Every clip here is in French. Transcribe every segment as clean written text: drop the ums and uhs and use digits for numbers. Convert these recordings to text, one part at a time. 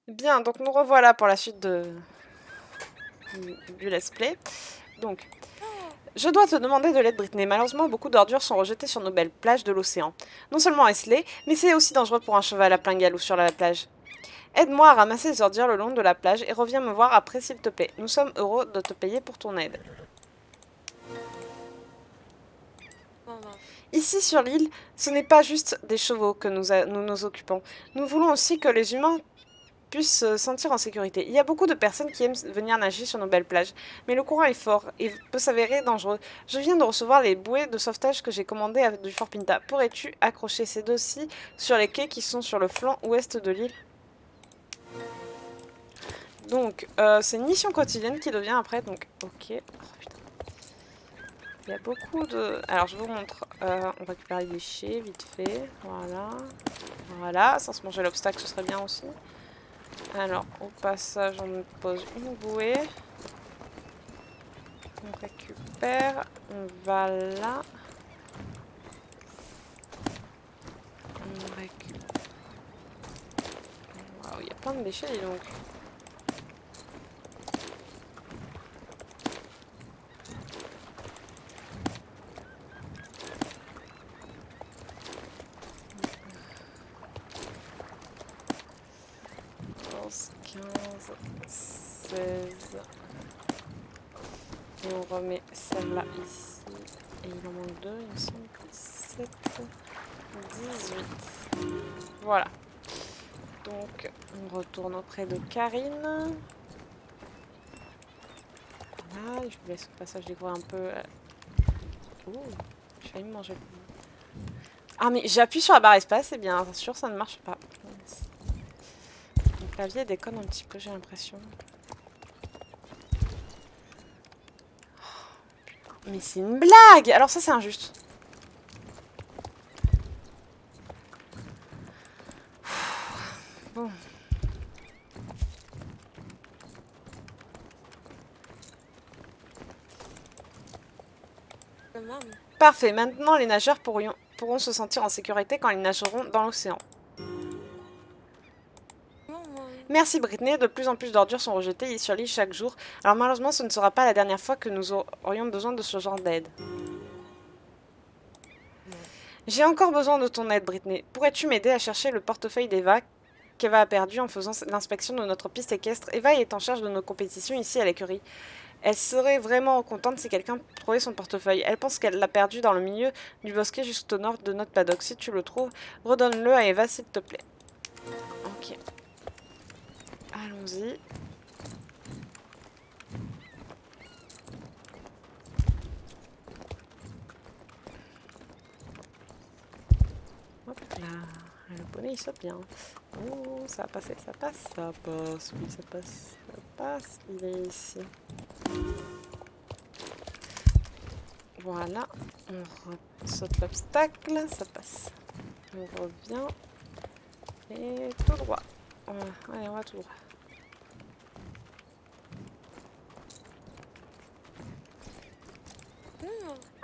Bien, donc nous revoilà pour la suite du let's play. Donc, je dois te demander de l'aide, Brittany. Malheureusement, beaucoup d'ordures sont rejetées sur nos belles plages de l'océan. Non seulement est-ce laid, mais c'est aussi dangereux pour un cheval à plein galop sur la plage. Aide-moi à ramasser les ordures le long de la plage et reviens me voir après s'il te plaît. Nous sommes heureux de te payer pour ton aide. Ici sur l'île, ce n'est pas juste des chevaux que nous nous occupons. Nous voulons aussi que les humains puissent se sentir en sécurité. Il y a beaucoup de personnes qui aiment venir nager sur nos belles plages, mais le courant est fort et peut s'avérer dangereux. Je viens de recevoir les bouées de sauvetage que j'ai commandées du Fort Pinta. Pourrais-tu accrocher ces deux-ci sur les quais qui sont sur le flanc ouest de l'île? Donc, c'est une mission quotidienne qui devient après, donc ok. Oh, putain. Il y a beaucoup de... Alors, je vous montre. On récupère les déchets, vite fait. Voilà. Voilà, sans se manger l'obstacle, ce serait bien aussi. Alors, au passage, on pose une bouée. On récupère. On va là. On récupère. Waouh, il y a plein de déchets, dis donc. Quinze, 16. Et on remet celle-là ici. Et il en manque deux, il me semble. 17, 18. Voilà. Donc, on retourne auprès de Karine. Voilà, je vous laisse au passage découvrir un peu. Oh, j'ai failli me manger. Ah, mais j'appuie sur la barre espace, et bien sûr, ça ne marche pas. Mon clavier déconne un petit peu, j'ai l'impression. Mais c'est une blague! Alors ça, c'est injuste. Bon. Parfait, maintenant les nageurs pourront se sentir en sécurité quand ils nageront dans l'océan. Merci Brittany, de plus en plus d'ordures sont rejetées sur l'île chaque jour. Alors malheureusement, ce ne sera pas la dernière fois que nous aurions besoin de ce genre d'aide. J'ai encore besoin de ton aide, Brittany. Pourrais-tu m'aider à chercher le portefeuille d'Eva qu'Eva a perdu en faisant l'inspection de notre piste équestre? Eva est en charge de nos compétitions ici à l'écurie. Elle serait vraiment contente si quelqu'un trouvait son portefeuille. Elle pense qu'elle l'a perdu dans le milieu du bosquet juste au nord de notre paddock. Si tu le trouves, redonne-le à Eva s'il te plaît. Ok. Allons-y. Hop là. Le poney il saute bien. Oh, ça va passer, ça passe, ça passe. Oui, ça passe, ça passe. Il est ici. Voilà. On saute l'obstacle, ça passe. On revient. Et tout droit. Voilà. Allez, on va tout droit.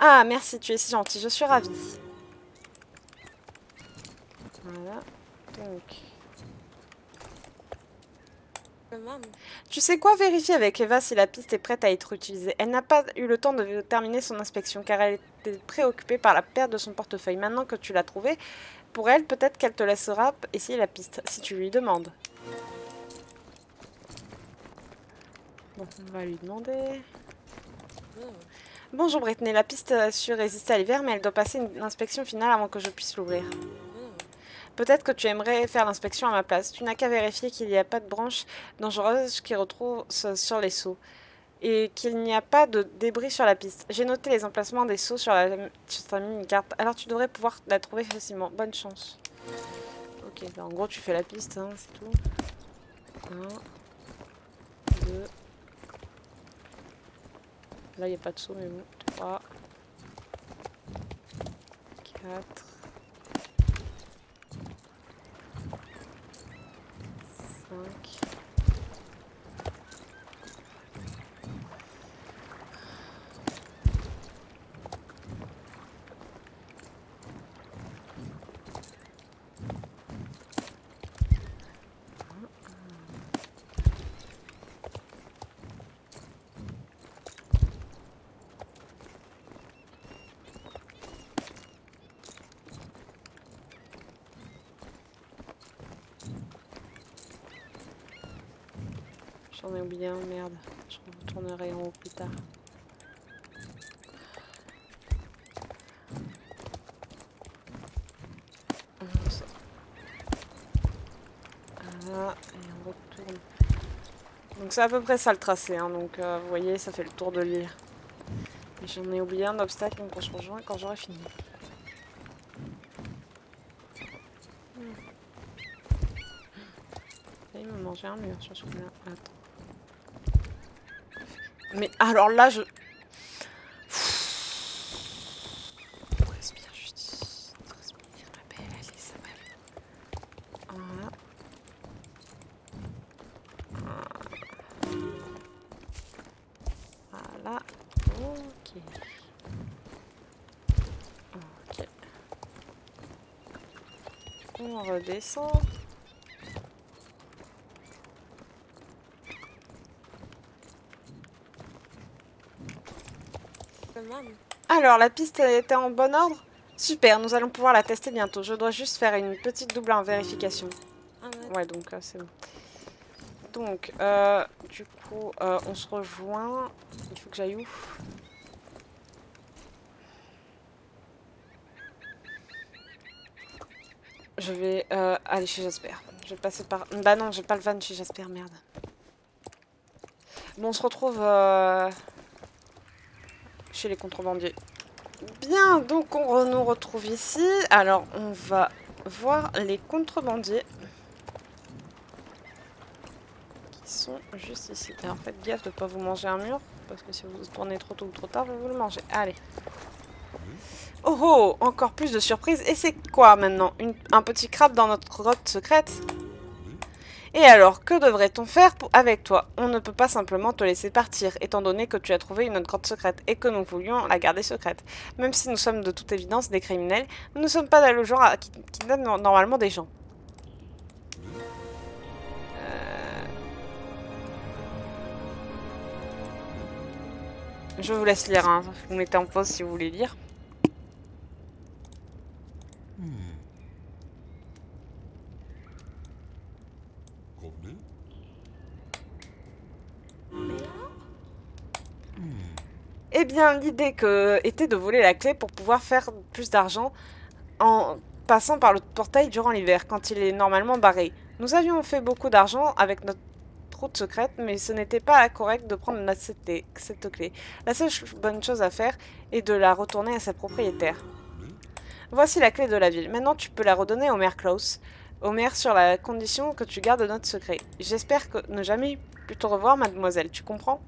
Ah, merci, tu es si gentil, je suis ravie. Voilà. Donc. Tu sais quoi, vérifie avec Eva si la piste est prête à être utilisée. Elle n'a pas eu le temps de terminer son inspection car elle était préoccupée par la perte de son portefeuille. Maintenant que tu l'as trouvé, pour elle, peut-être qu'elle te laissera essayer la piste, si tu lui demandes. Bon, on va lui demander. Bonjour Brittany, la piste a su résister à l'hiver, mais elle doit passer une inspection finale avant que je puisse l'ouvrir. Peut-être que tu aimerais faire l'inspection à ma place. Tu n'as qu'à vérifier qu'il n'y a pas de branches dangereuses qui retrouvent sur les seaux et qu'il n'y a pas de débris sur la piste. J'ai noté les emplacements des seaux sur ta mini-carte, alors tu devrais pouvoir la trouver facilement. Bonne chance. Ok, en gros tu fais la piste, hein, c'est tout. 1, 2. Là il n'y a pas de seau mais bon. 3, 4. 5. J'en ai oublié un, merde. Je retournerai en haut plus tard. Voilà, et on retourne. Donc c'est à peu près ça le tracé, hein. Donc vous voyez, ça fait le tour de l'île. Et j'en ai oublié un obstacle, donc on se rejoint quand j'aurai fini. Il me mangeait un mur sur ce coup-là. Attends. Mais alors là, je... Respire juste. Respire, ma belle. Allez, ça va. Voilà. Voilà. Ok. Ok. On redescend. Alors, la piste était en bon ordre? Super, nous allons pouvoir la tester bientôt. Je dois juste faire une petite double vérification. Ouais, donc c'est bon. Donc, du coup, on se rejoint. Il faut que j'aille où? Je vais aller chez Jasper. Je vais passer par... Bah non, j'ai pas le van chez Jasper, merde. Bon, on se retrouve chez les contrebandiers. Bien, donc on nous retrouve ici. Alors, on va voir les contrebandiers. Qui sont juste ici. Et en fait, gaffe de ne pas vous manger un mur. Parce que si vous tournez trop tôt ou trop tard, vous le mangez. Allez. Oh oh, encore plus de surprises. Et c'est quoi maintenant? Un petit crabe dans notre grotte secrète? Et alors, que devrait-on faire avec toi? On ne peut pas simplement te laisser partir, étant donné que tu as trouvé une autre grotte secrète et que nous voulions la garder secrète. Même si nous sommes de toute évidence des criminels, nous ne sommes pas le genre qui donne normalement des gens. Je vous laisse lire, hein. Vous mettez en pause si vous voulez lire. Eh bien, l'idée était de voler la clé pour pouvoir faire plus d'argent en passant par le portail durant l'hiver, quand il est normalement barré. Nous avions fait beaucoup d'argent avec notre route secrète, mais ce n'était pas correct de prendre cette clé. La seule bonne chose à faire est de la retourner à sa propriétaire. Voici la clé de la ville. Maintenant, tu peux la redonner au maire Klaus. Au maire sur la condition que tu gardes notre secret. J'espère ne jamais plus te revoir, mademoiselle. Tu comprends?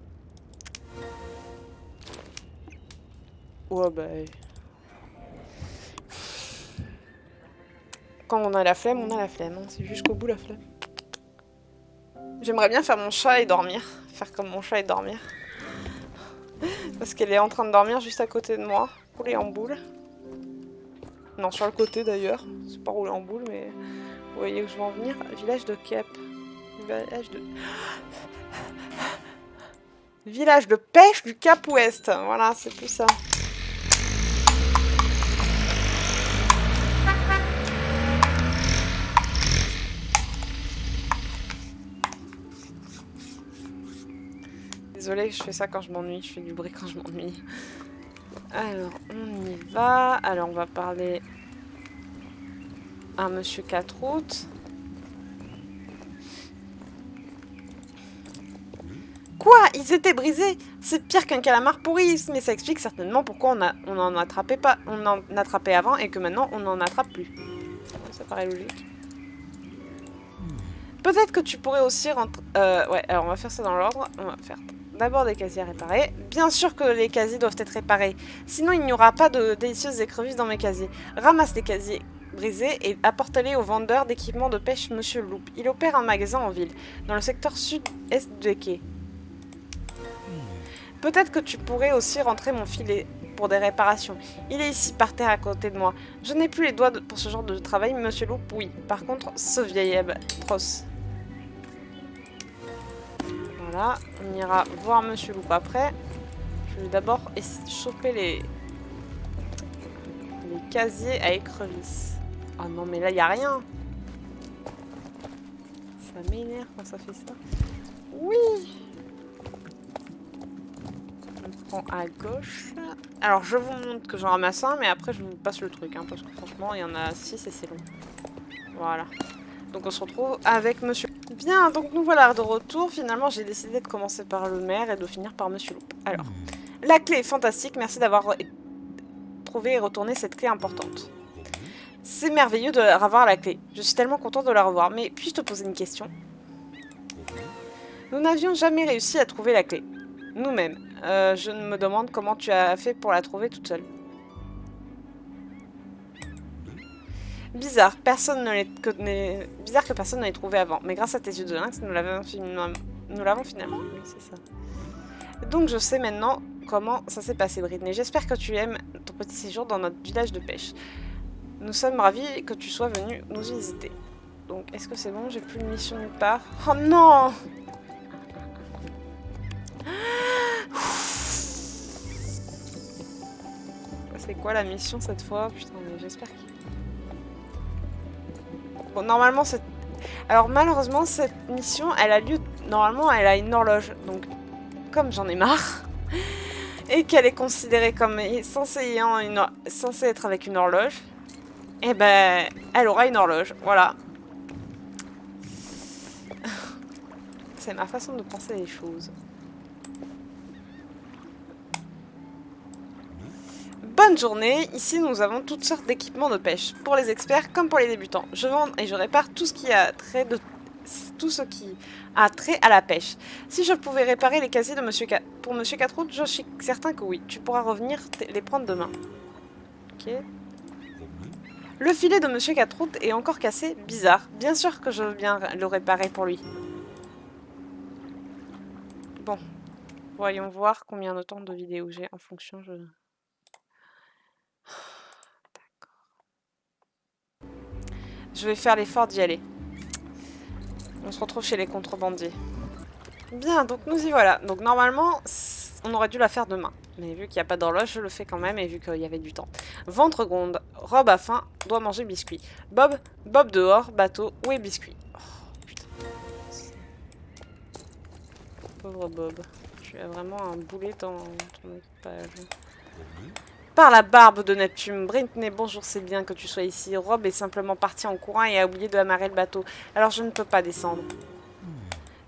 Ouais, bah... Quand on a la flemme, on a la flemme. Hein. C'est jusqu'au bout la flemme. J'aimerais bien faire mon chat et dormir. Faire comme mon chat et dormir. Parce qu'elle est en train de dormir juste à côté de moi. Rouler en boule. Non, sur le côté d'ailleurs. C'est pas rouler en boule, mais... Vous voyez où je vais en venir? Village de Cap. Village de... Village de pêche du Cap Ouest. Voilà, c'est plus ça. Désolée, je fais ça quand je m'ennuie. Je fais du bruit quand je m'ennuie. Alors, on y va. Alors, on va parler à Monsieur 4 août. Quoi? Ils étaient brisés? C'est pire qu'un calamar pourri, mais ça explique certainement pourquoi on en attrapait pas, on en attrapait avant et que maintenant on n'en attrape plus. Ça paraît logique. Peut-être que tu pourrais aussi rentrer... ouais, alors on va faire ça dans l'ordre. On va faire d'abord des casiers à réparer. Bien sûr que les casiers doivent être réparés. Sinon, il n'y aura pas de délicieuses écrevisses dans mes casiers. Ramasse les casiers brisés et apporte-les au vendeur d'équipements de pêche Monsieur Loup. Il opère un magasin en ville, dans le secteur sud-est de quai. Peut-être que tu pourrais aussi rentrer mon filet pour des réparations. Il est ici par terre à côté de moi. Je n'ai plus les doigts pour ce genre de travail, Monsieur Loup, oui. Par contre, ce vieil atroce. Voilà, on ira voir Monsieur Loup après. Je vais d'abord choper les casiers à écrevisses. Oh non, mais là, il n'y a rien. Ça m'énerve quand ça fait ça. Oui. On prend à gauche. Alors je vous montre que j'en ramasse un, mais après je vous passe le truc, hein, parce que franchement il y en a 6 et c'est long. Voilà. Donc on se retrouve avec monsieur. Bien, donc nous voilà de retour. Finalement j'ai décidé de commencer par le maire et de finir par monsieur Loup. Alors, la clé est fantastique, merci d'avoir trouvé et retourné cette clé importante. C'est merveilleux de revoir la clé. Je suis tellement contente de la revoir, mais puis-je te poser une question? Nous n'avions jamais réussi à trouver la clé. Nous-mêmes. Je me demande comment tu as fait pour la trouver toute seule. Bizarre, bizarre que personne ne l'ait trouvé avant. Mais grâce à tes yeux de lynx, nous l'avons finalement. Oui, c'est ça. Donc je sais maintenant comment ça s'est passé, Britney. J'espère que tu aimes ton petit séjour dans notre village de pêche. Nous sommes ravis que tu sois venu nous visiter. Donc est-ce que c'est bon? J'ai plus de mission nulle part. Oh non! C'est quoi la mission cette fois? Putain, mais j'espère qu'il... Bon, normalement, c'est... Alors, malheureusement, cette mission, elle a lieu... Normalement, elle a une horloge. Donc, comme j'en ai marre, et qu'elle est considérée comme censée être avec une horloge, eh ben, elle aura une horloge. Voilà. C'est ma façon de penser les choses. Bonne journée, ici nous avons toutes sortes d'équipements de pêche, pour les experts comme pour les débutants. Je vends et je répare tout ce qui a trait à la pêche. Si je pouvais réparer les casiers de pour Monsieur Catroute, je suis certain que oui. Tu pourras revenir les prendre demain. Ok. Le filet de Monsieur Catroute est encore cassé, bizarre. Bien sûr que je veux bien le réparer pour lui. Bon, voyons voir combien de temps de vidéo j'ai en fonction. Je vais faire l'effort d'y aller. On se retrouve chez les contrebandiers. Bien, donc nous y voilà. Donc normalement, on aurait dû la faire demain. Mais vu qu'il n'y a pas d'horloge, je le fais quand même et vu qu'il y avait du temps. Ventre gronde, robe à faim, doit manger biscuit. Bob dehors, bateau, où est biscuit? Oh, putain. Pauvre Bob. Tu as vraiment un boulet dans ton équipage. Par la barbe de Neptune, Britney, bonjour, c'est bien que tu sois ici. Rob est simplement parti en courant et a oublié de amarrer le bateau. Alors je ne peux pas descendre.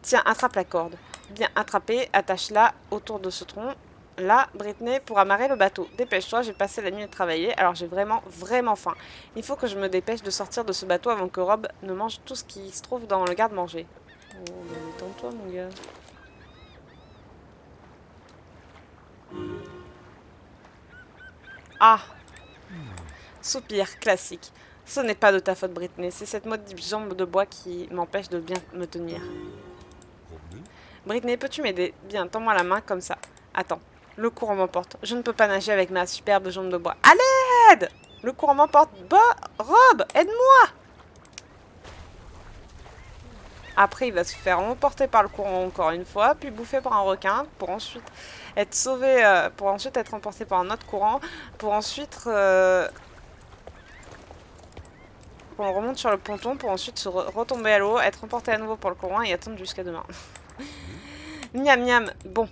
Tiens, attrape la corde. Bien attrapée, attache-la autour de ce tronc. Là, Britney, pour amarrer le bateau. Dépêche-toi, j'ai passé la nuit à travailler, alors j'ai vraiment, vraiment faim. Il faut que je me dépêche de sortir de ce bateau avant que Rob ne mange tout ce qui se trouve dans le garde-manger. Oh, ben détends-toi, mon gars. Ah! Soupir, classique. Ce n'est pas de ta faute, Britney. C'est cette maudite jambe de bois qui m'empêche de bien me tenir. Britney, peux-tu m'aider? Bien, tends-moi la main comme ça. Attends, le courant m'emporte. Je ne peux pas nager avec ma superbe jambe de bois. À l'aide! Le courant m'emporte. Rob, aide-moi! Après, il va se faire emporter par le courant encore une fois, puis bouffer par un requin, pour ensuite être sauvé, pour ensuite être emporté par un autre courant, pour ensuite qu'on remonte sur le ponton, pour ensuite se retomber à l'eau, être emporté à nouveau par le courant et attendre jusqu'à demain. Miam miam, bon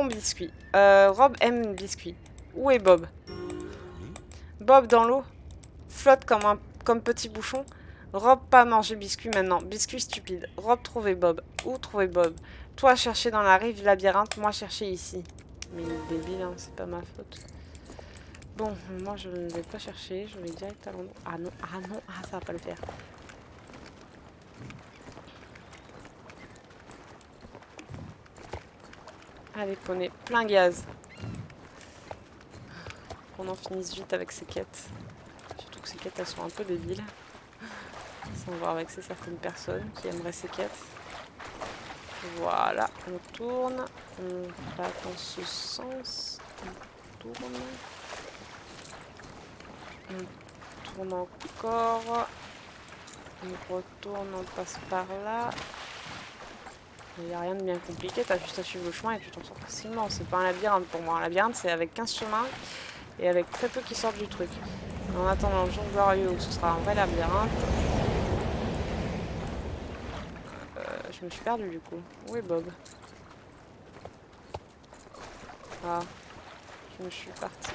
biscuit. Rob aime biscuit. Où est Bob? Bob dans l'eau, flotte comme petit bouchon. Rob pas manger biscuit maintenant. Biscuit stupide. Rob trouver Bob. Où trouver Bob? Toi chercher dans la rive labyrinthe, moi chercher ici. Mais il est débile, hein, c'est pas ma faute. Bon, moi je ne vais pas chercher, je vais direct à l'endroit. Ah non, ça va pas le faire. Allez, poney, plein gaz. Qu'on en finisse vite avec ces quêtes. Surtout que ces quêtes, elles sont un peu débiles. Sans voir vexer certaines personnes qui aimeraient ces quêtes. Voilà, on tourne. On va dans ce sens. On tourne. On tourne encore. On retourne, on passe par là. Il n'y a rien de bien compliqué, t'as juste à suivre le chemin et tu t'en sors facilement. C'est pas un labyrinthe pour moi. Un labyrinthe, c'est avec 15 chemins et avec très peu qui sortent du truc. En attendant le jour glorieux où ce sera un vrai labyrinthe, je me suis perdue du coup. Où est Bob? Ah, je me suis partie.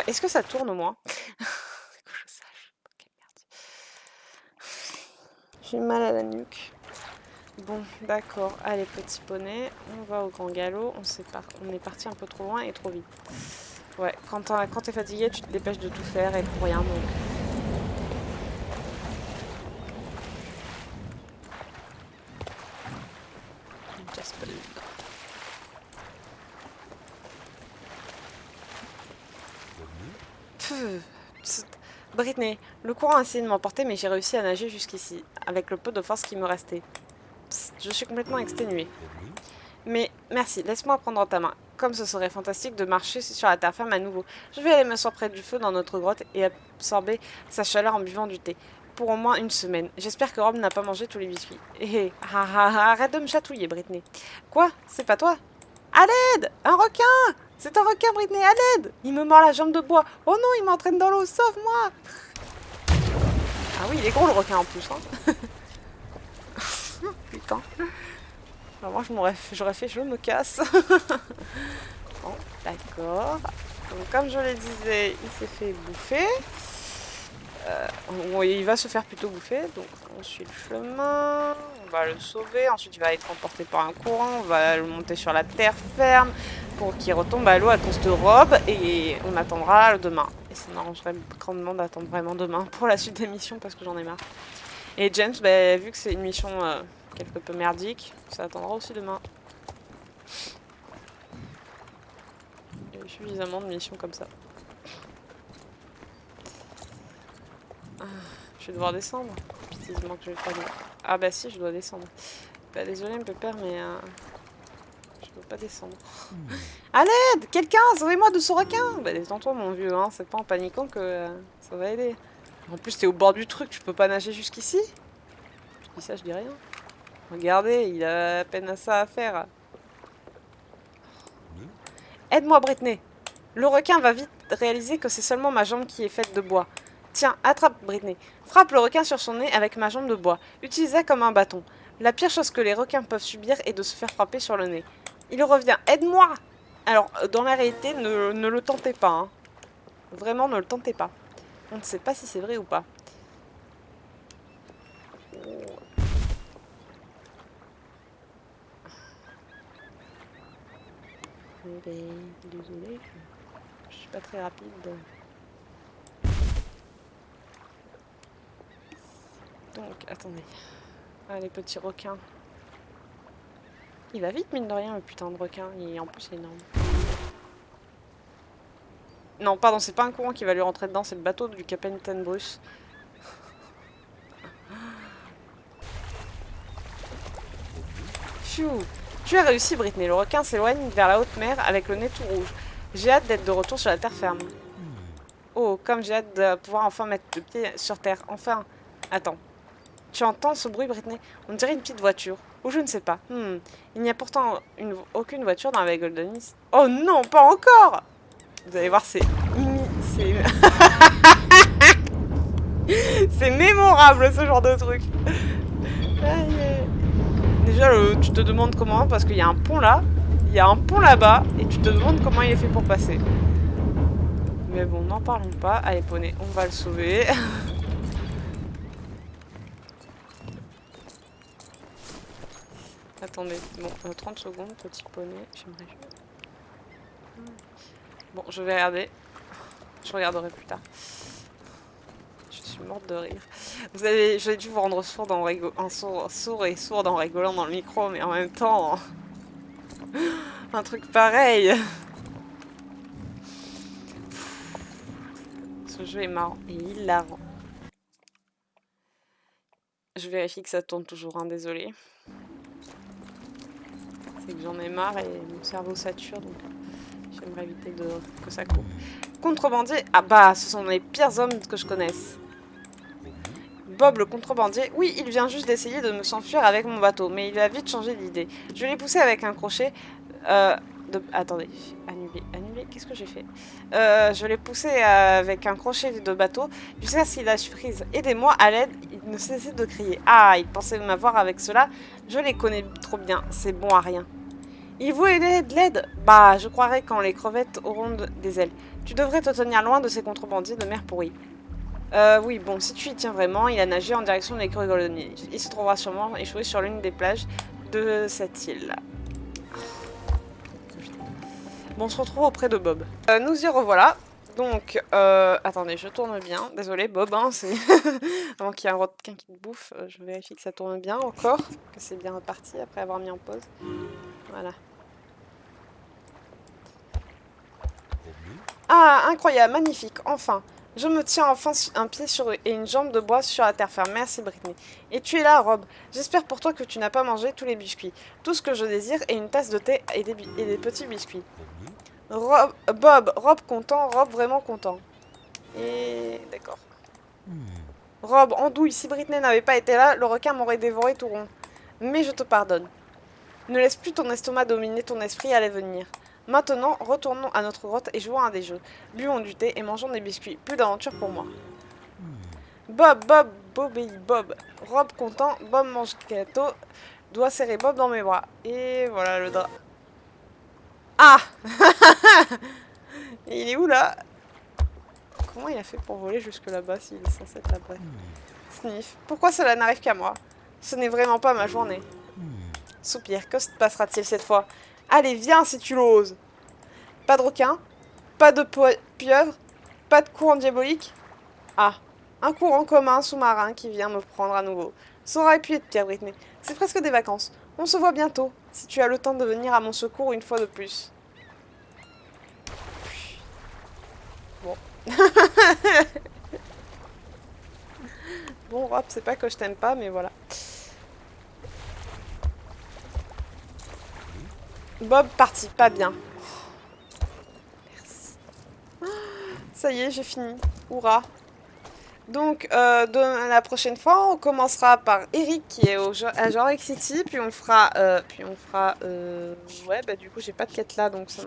Est-ce que ça tourne au moins? Que je sache. Ok, merde. J'ai mal à la nuque. Bon, d'accord. Allez, petit poney, on va au grand galop. On est parti un peu trop loin et trop vite. Ouais, quand t'es fatigué, tu te dépêches de tout faire et pour rien, donc... Jasper. Brittany, le courant a essayé de m'emporter, mais j'ai réussi à nager jusqu'ici, avec le peu de force qui me restait. Psst, je suis complètement exténuée. Mais merci, laisse-moi prendre ta main. Comme ce serait fantastique de marcher sur la terre ferme à nouveau. Je vais aller m'asseoir près du feu dans notre grotte et absorber sa chaleur en buvant du thé. Pour au moins une semaine. J'espère que Rob n'a pas mangé tous les biscuits. Hé, arrête de me chatouiller, Brittany. Quoi? C'est pas toi? À l'aide! Un requin! C'est un requin, Brittany, à l'aide! Il me mord la jambe de bois. Oh non, il m'entraîne dans l'eau, sauve-moi! Ah oui, il est gros le requin en plus, hein. Putain. Alors moi, j'aurais fait, je me casse. Bon, d'accord. Donc, comme je le disais, il s'est fait bouffer. Il va se faire plutôt bouffer. Donc, on suit le chemin. On va le sauver. Ensuite, il va être emporté par un courant. On va le monter sur la terre ferme pour qu'il retombe à l'eau à cause de Rob. Et on attendra demain. Et ça m'arrangerait grandement d'attendre vraiment demain pour la suite des missions parce que j'en ai marre. Et James, bah, vu que c'est une mission quelque peu merdique, ça attendra aussi demain. Il y a eu suffisamment de missions comme ça. Je vais devoir descendre. Pitiésement que je vais pas descendre. Ah bah si, je dois descendre. Bah désolé, pépère, mais je peux pas descendre. À l'aide! Quelqu'un, sauvez-moi de ce requin! Bah détends-toi mon vieux, hein. C'est pas en paniquant que ça va aider. En plus, t'es au bord du truc, tu peux pas nager jusqu'ici? Je dis ça, je dis rien. Regardez, il a à peine à ça à faire. Aide-moi, Brittany. Le requin va vite réaliser que c'est seulement ma jambe qui est faite de bois. Tiens, attrape, Brittany. Frappe le requin sur son nez avec ma jambe de bois. Utilise-la comme un bâton. La pire chose que les requins peuvent subir est de se faire frapper sur le nez. Il revient. Aide-moi! Alors, dans la réalité, ne le tentez pas. Hein. Vraiment, ne le tentez pas. On ne sait pas si c'est vrai ou pas. Désolé, je suis pas très rapide. Donc, attendez. Ah, les petits requins. Il va vite, mine de rien, le putain de requin. Et en plus, il est énorme. Non, pardon, c'est pas un courant qui va lui rentrer dedans, c'est le bateau du capitaine Bruce. Pfiou! Tu as réussi, Brittany. Le requin s'éloigne vers la haute mer avec le nez tout rouge. J'ai hâte d'être de retour sur la terre ferme. Oh, comme j'ai hâte de pouvoir enfin mettre le pied sur terre. Enfin. Attends. Tu entends ce bruit, Brittany? On dirait une petite voiture. Ou je ne sais pas. Il n'y a pourtant aucune voiture dans la baie Golden East. Oh non, pas encore! Vous allez voir, c'est... c'est mémorable, ce genre de truc. Déjà, tu te demandes comment, parce qu'il y a un pont là, il y a un pont là-bas, et tu te demandes comment il est fait pour passer. Mais bon, n'en parlons pas. Allez, poney, on va le sauver. Attendez, bon, 30 secondes, petit poney, j'aimerais... Bon, je vais regarder. Je regarderai plus tard. Je suis morte de rire. J'ai dû vous rendre sourde sourd et sourde en rigolant dans le micro, mais en même temps... un truc pareil. Ce jeu est marrant et hilarant. Je vérifie que ça tourne toujours, hein, désolé. C'est que j'en ai marre et mon cerveau sature, donc j'aimerais éviter que ça coupe. Contrebandier, ah bah, ce sont les pires hommes que je connaisse. Bob le contrebandier, oui, il vient juste d'essayer de me s'enfuir avec mon bateau, mais il a vite changé d'idée. Je l'ai poussé avec un crochet Attendez, annuler, qu'est-ce que j'ai fait? Je l'ai poussé avec un crochet de bateau jusqu'à ce qu'il lâche prise. Aidez-moi, à l'aide, il ne cessait de crier. Ah, il pensait m'avoir avec cela. Je les connais trop bien, c'est bon à rien. Il voulait de l'aide? Bah, je croirais quand les crevettes auront des ailes. Tu devrais te tenir loin de ces contrebandiers de mer pourrie. Oui, bon, si tu y tiens vraiment, il a nagé en direction de l'écurie coloniale. Il se trouvera sûrement échoué sur l'une des plages de cette île. Bon, on se retrouve auprès de Bob. Nous y revoilà. Donc, attendez, je tourne bien. Désolé, Bob, hein, c'est... Avant qu'il y ait un requin qui te bouffe, je vérifie que ça tourne bien encore. Que c'est bien reparti après avoir mis en pause. Voilà. Ah, incroyable, magnifique, enfin. Je me tiens enfin un pied sur et une jambe de bois sur la terre ferme. Merci, Brittany. Et tu es là, Rob. J'espère pour toi que tu n'as pas mangé tous les biscuits. Tout ce que je désire est une tasse de thé et des petits biscuits. Bob, Rob content, Rob vraiment content. Et... d'accord. Rob, andouille, si Brittany n'avait pas été là, le requin m'aurait dévoré tout rond. Mais je te pardonne. Ne laisse plus ton estomac dominer ton esprit à l'avenir. Maintenant, retournons à notre grotte et jouons à des jeux. Buvons du thé et mangeons des biscuits. Plus d'aventure pour moi. Bob, Bobby, Bob. Rob content, Bob mange gâteau. Doigt serré Bob dans mes bras. Et voilà le drap. Ah il est où là? Comment il a fait pour voler jusque là-bas s'il est censé être là-bas? Sniff. Pourquoi cela n'arrive qu'à moi? Ce n'est vraiment pas ma journée. Soupir. Que se passera-t-il cette fois? Allez, viens si tu l'oses. Pas de requin, pas de pieuvre, pas de courant diabolique. Ah, un courant commun sous-marin qui vient me prendre à nouveau. Ça aurait pu être pire, Brittany. C'est presque des vacances. On se voit bientôt, si tu as le temps de venir à mon secours une fois de plus. Bon. Bon, Rob, c'est pas que je t'aime pas, mais voilà. Bob parti, pas bien. Merci. Ça y est, j'ai fini. Hourra. Donc, de la prochaine fois, on commencera par Eric qui est à Jorvik City, puis on fera, ouais, bah du coup, j'ai pas de quête là, donc ça